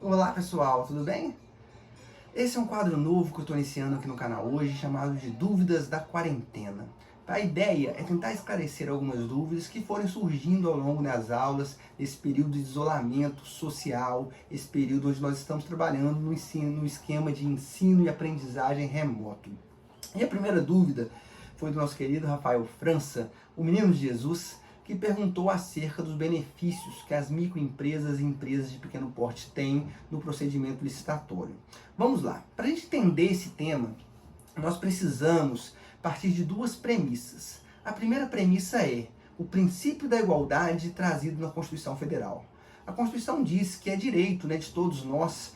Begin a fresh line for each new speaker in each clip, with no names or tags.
Olá pessoal, tudo bem? Esse é um quadro novo que eu estou iniciando aqui no canal hoje, chamado de Dúvidas da Quarentena. A ideia é tentar esclarecer algumas dúvidas que forem surgindo ao longo das aulas, nesse período de isolamento social, esse período onde nós estamos trabalhando no esquema de ensino e aprendizagem remoto. E a primeira dúvida foi do nosso querido Rafael França, o menino de Jesus, que perguntou acerca dos benefícios que as microempresas e empresas de pequeno porte têm no procedimento licitatório. Vamos lá. Para a gente entender esse tema, nós precisamos partir de duas premissas. A primeira premissa é o princípio da igualdade trazido na Constituição Federal. A Constituição diz que é direito, de todos nós,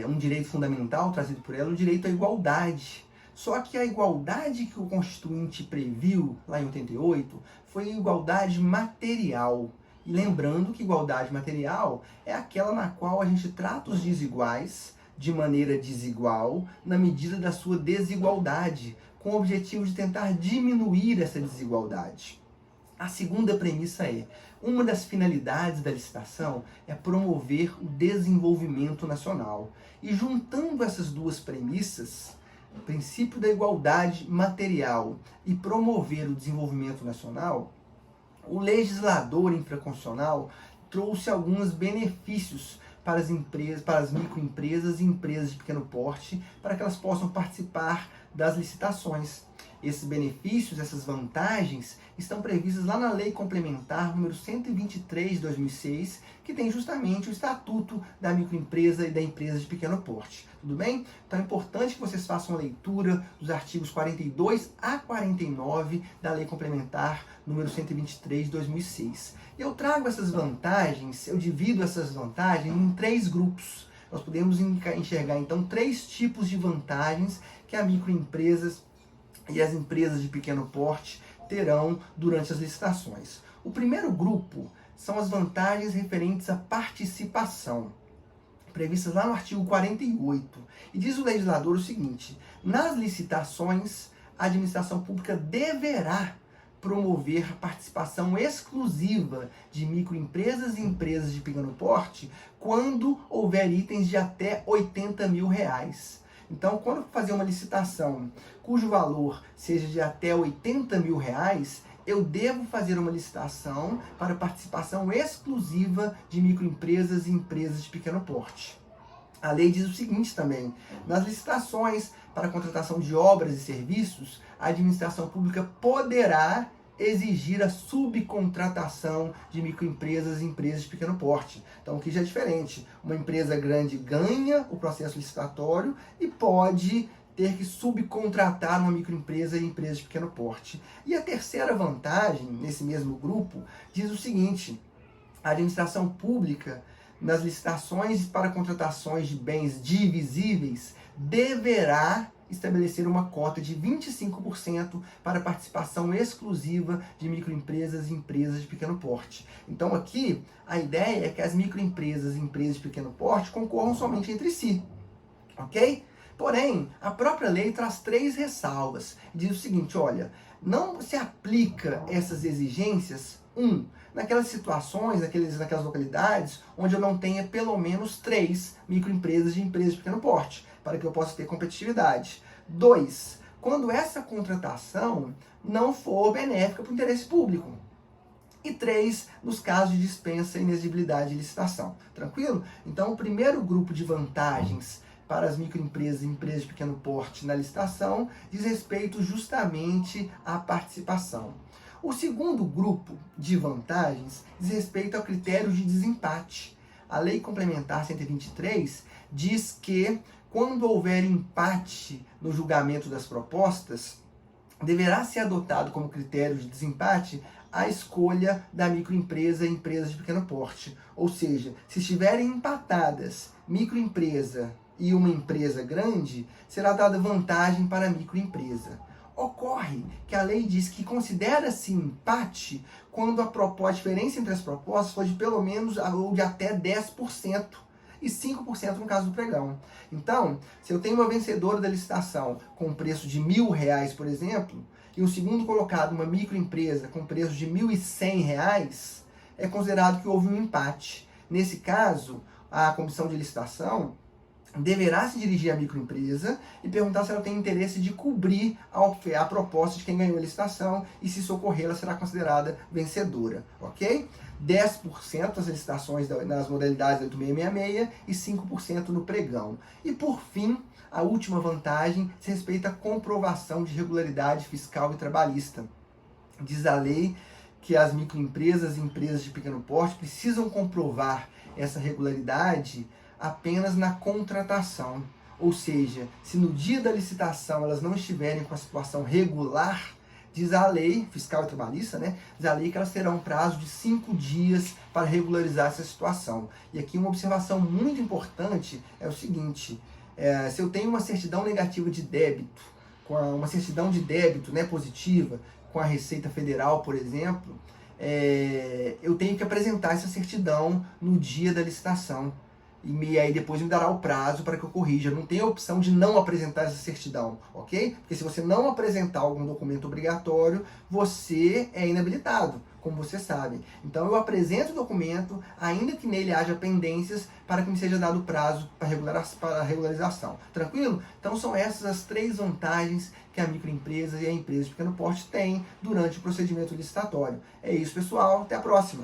um direito fundamental trazido por ela, o direito à igualdade. Só que a igualdade que o Constituinte previu, lá em 88, foi a igualdade material. E lembrando que igualdade material é aquela na qual a gente trata os desiguais de maneira desigual, na medida da sua desigualdade, com o objetivo de tentar diminuir essa desigualdade. A segunda premissa é, uma das finalidades da licitação é promover o desenvolvimento nacional. E juntando essas duas premissas, o princípio da igualdade material e promover o desenvolvimento nacional, o legislador infraconstitucional trouxe alguns benefícios para as empresas, para as microempresas e empresas de pequeno porte, para que elas possam participar das licitações. Esses benefícios, essas vantagens, estão previstas lá na Lei Complementar número 123 de 2006, que tem justamente o Estatuto da Microempresa e da Empresa de Pequeno Porte. Tudo bem? Então é importante que vocês façam a leitura dos artigos 42 a 49 da Lei Complementar número 123 de 2006. Eu trago essas vantagens, eu divido essas vantagens em três grupos. Nós podemos enxergar, então, três tipos de vantagens que as microempresas e as empresas de pequeno porte terão durante as licitações. O primeiro grupo são as vantagens referentes à participação, previstas lá no artigo 48. E diz o legislador o seguinte: nas licitações, a administração pública deverá promover a participação exclusiva de microempresas e empresas de pequeno porte quando houver itens de até R$80 mil. Então, quando fazer uma licitação cujo valor seja de até R$80 mil, eu devo fazer uma licitação para participação exclusiva de microempresas e empresas de pequeno porte. A lei diz o seguinte também: nas licitações para a contratação de obras e serviços, a administração pública poderá exigir a subcontratação de microempresas e empresas de pequeno porte. Então, aqui já é diferente. Uma empresa grande ganha o processo licitatório e pode ter que subcontratar uma microempresa e empresa de pequeno porte. E a terceira vantagem, nesse mesmo grupo, diz o seguinte: a administração pública, nas licitações para contratações de bens divisíveis, deverá estabelecer uma cota de 25% para participação exclusiva de microempresas e empresas de pequeno porte. Então aqui, a ideia é que as microempresas e empresas de pequeno porte concorram somente entre si, ok? Porém, a própria lei traz três ressalvas. Diz o seguinte: olha, não se aplica essas exigências, naquelas situações, naquelas localidades onde eu não tenha pelo menos 3 microempresas de empresas de pequeno porte, para que eu possa ter competitividade. 2, quando essa contratação não for benéfica para o interesse público. E 3, nos casos de dispensa, inexigibilidade de licitação. Tranquilo? Então, o primeiro grupo de vantagens para as microempresas e empresas de pequeno porte na licitação diz respeito justamente à participação. O segundo grupo de vantagens diz respeito ao critério de desempate. A Lei Complementar 123 diz que, quando houver empate no julgamento das propostas, deverá ser adotado como critério de desempate a escolha da microempresa e empresas de pequeno porte. Ou seja, se estiverem empatadas microempresa e uma empresa grande, será dada vantagem para a microempresa. Ocorre que a lei diz que considera-se empate quando a diferença entre as propostas for de pelo menos ou de até 10%. E 5% no caso do pregão. Então, se eu tenho uma vencedora da licitação com preço de R$1.000, por exemplo, e o segundo colocado, uma microempresa, com preço de R$1.100, é considerado que houve um empate. Nesse caso, a comissão de licitação deverá se dirigir à microempresa e perguntar se ela tem interesse de cobrir a proposta de quem ganhou a licitação e, se isso ocorrer, ela será considerada vencedora, ok? 10% das licitações nas modalidades 8666 e 5% no pregão. E, por fim, a última vantagem se respeita à comprovação de regularidade fiscal e trabalhista. Diz a lei que as microempresas e empresas de pequeno porte precisam comprovar essa regularidade apenas na contratação. Ou seja, se no dia da licitação elas não estiverem com a situação regular, diz a lei fiscal e trabalhista, né? Diz a lei que elas terão um prazo de 5 dias para regularizar essa situação. E aqui uma observação muito importante é o seguinte: se eu tenho uma certidão negativa de débito, uma certidão de débito, né, positiva, com a Receita Federal, por exemplo, eu tenho que apresentar essa certidão no dia da licitação. E aí depois me dará o prazo para que eu corrija. Não tem a opção de não apresentar essa certidão, ok? Porque se você não apresentar algum documento obrigatório, você é inabilitado, como você sabe. Então eu apresento o documento, ainda que nele haja pendências, para que me seja dado prazo para a regularização. Tranquilo? Então são essas as 3 vantagens que a microempresa e a empresa de pequeno porte têm durante o procedimento licitatório. É isso, pessoal. Até a próxima!